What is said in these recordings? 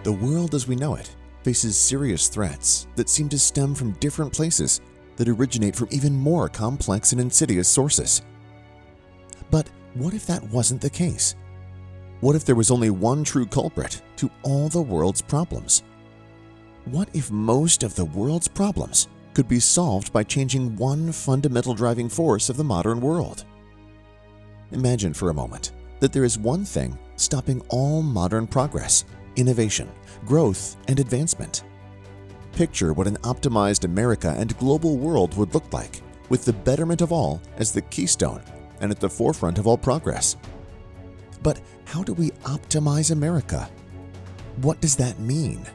The world as we know it faces serious threats that seem to stem from different places that originate from even more complex and insidious sources. But what if that wasn't the case? What if there was only one true culprit to all the world's problems? What if most of the world's problems could be solved by changing one fundamental driving force of the modern world? Imagine for a moment that there is one thing stopping all modern progress, innovation, growth, and advancement. Picture what an optimized America and global world would look like, with the betterment of all as the keystone and at the forefront of all progress. But how do we optimize America? What does that mean?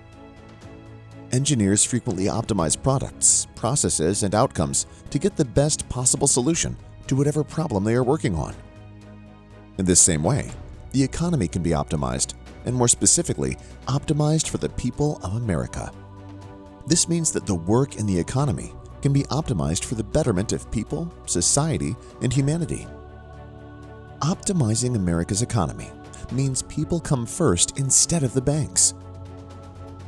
Engineers frequently optimize products, processes, and outcomes to get the best possible solution to whatever problem they are working on. In this same way, the economy can be optimized, and more specifically, optimized for the people of America. This means that the work in the economy can be optimized for the betterment of people, society, and humanity. Optimizing America's economy means people come first instead of the banks.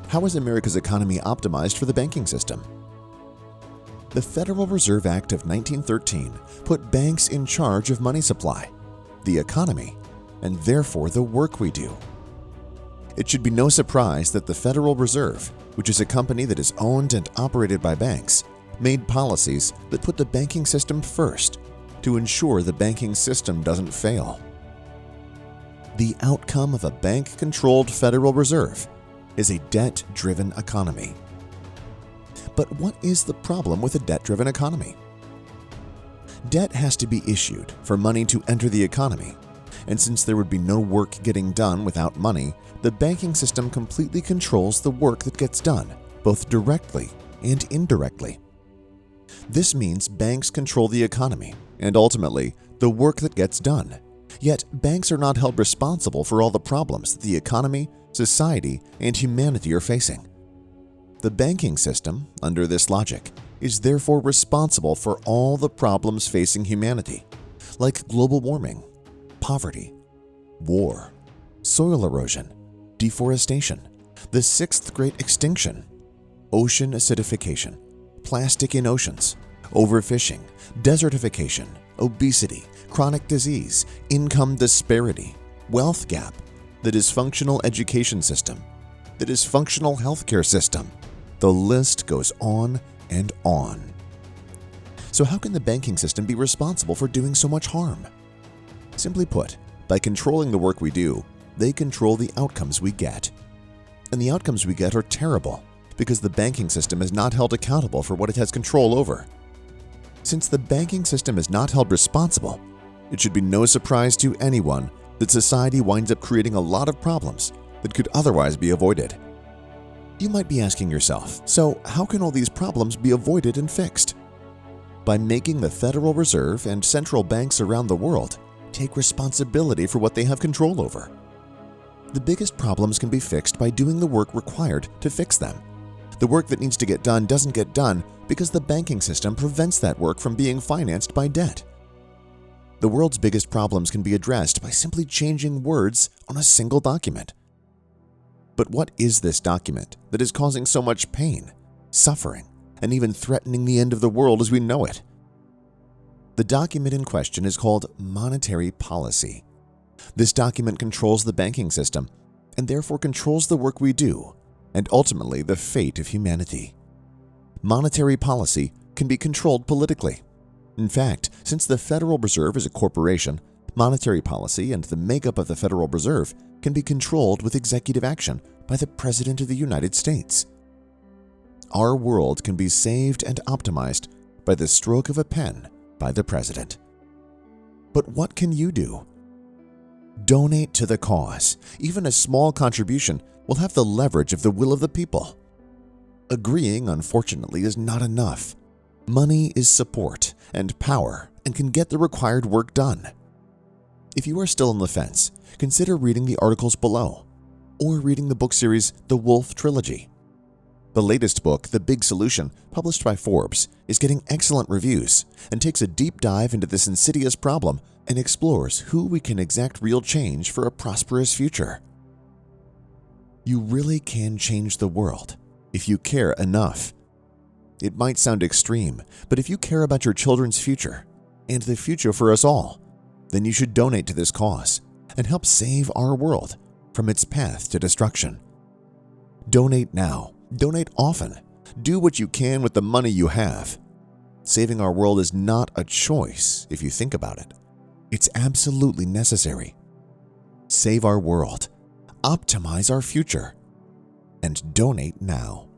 How is America's economy optimized for the banking system? The Federal Reserve Act of 1913 put banks in charge of money supply, the economy, and therefore the work we do. It should be no surprise that the Federal Reserve, which is a company that is owned and operated by banks, made policies that put the banking system first to ensure the banking system doesn't fail. The outcome of a bank-controlled Federal Reserve is a debt-driven economy. But what is the problem with a debt-driven economy? Debt has to be issued for money to enter the economy, and since there would be no work getting done without money, the banking system completely controls the work that gets done, both directly and indirectly. This means banks control the economy and ultimately the work that gets done. Yet banks are not held responsible for all the problems that the economy, society, and humanity are facing. The banking system, under this logic, is therefore responsible for all the problems facing humanity, like global warming, poverty, war, soil erosion, deforestation, the sixth great extinction, ocean acidification, plastic in oceans, overfishing, desertification, obesity, chronic disease, income disparity, wealth gap, the dysfunctional education system, the dysfunctional healthcare system. The list goes on and on. So how can the banking system be responsible for doing so much harm? Simply put, by controlling the work we do, they control the outcomes we get. And the outcomes we get are terrible because the banking system is not held accountable for what it has control over. Since the banking system is not held responsible, it should be no surprise to anyone that society winds up creating a lot of problems that could otherwise be avoided. You might be asking yourself, so how can all these problems be avoided and fixed? By making the Federal Reserve and central banks around the world take responsibility for what they have control over. The biggest problems can be fixed by doing the work required to fix them. The work that needs to get done doesn't get done because the banking system prevents that work from being financed by debt. The world's biggest problems can be addressed by simply changing words on a single document. But what is this document that is causing so much pain, suffering, and even threatening the end of the world as we know it? The document in question is called monetary policy. This document controls the banking system and therefore controls the work we do and ultimately the fate of humanity. Monetary policy can be controlled politically. In fact, since the Federal Reserve is a corporation, monetary policy and the makeup of the Federal Reserve can be controlled with executive action by the President of the United States. Our world can be saved and optimized by the stroke of a pen by the President. But what can you do? Donate to the cause. Even a small contribution will have the leverage of the will of the people. Agreeing, unfortunately, is not enough. Money is support and power and can get the required work done. If you are still on the fence, consider reading the articles below or reading the book series The Wolf Trilogy. The latest book, The Big Solution, published by Forbes, is getting excellent reviews and takes a deep dive into this insidious problem and explores who we can exact real change for a prosperous future. You really can change the world if you care enough. It might sound extreme, but if you care about your children's future and the future for us all, then you should donate to this cause and help save our world from its path to destruction. Donate now. Donate often. Do what you can with the money you have. Saving our world is not a choice if you think about it. It's absolutely necessary. Save our world, optimize our future, and donate now.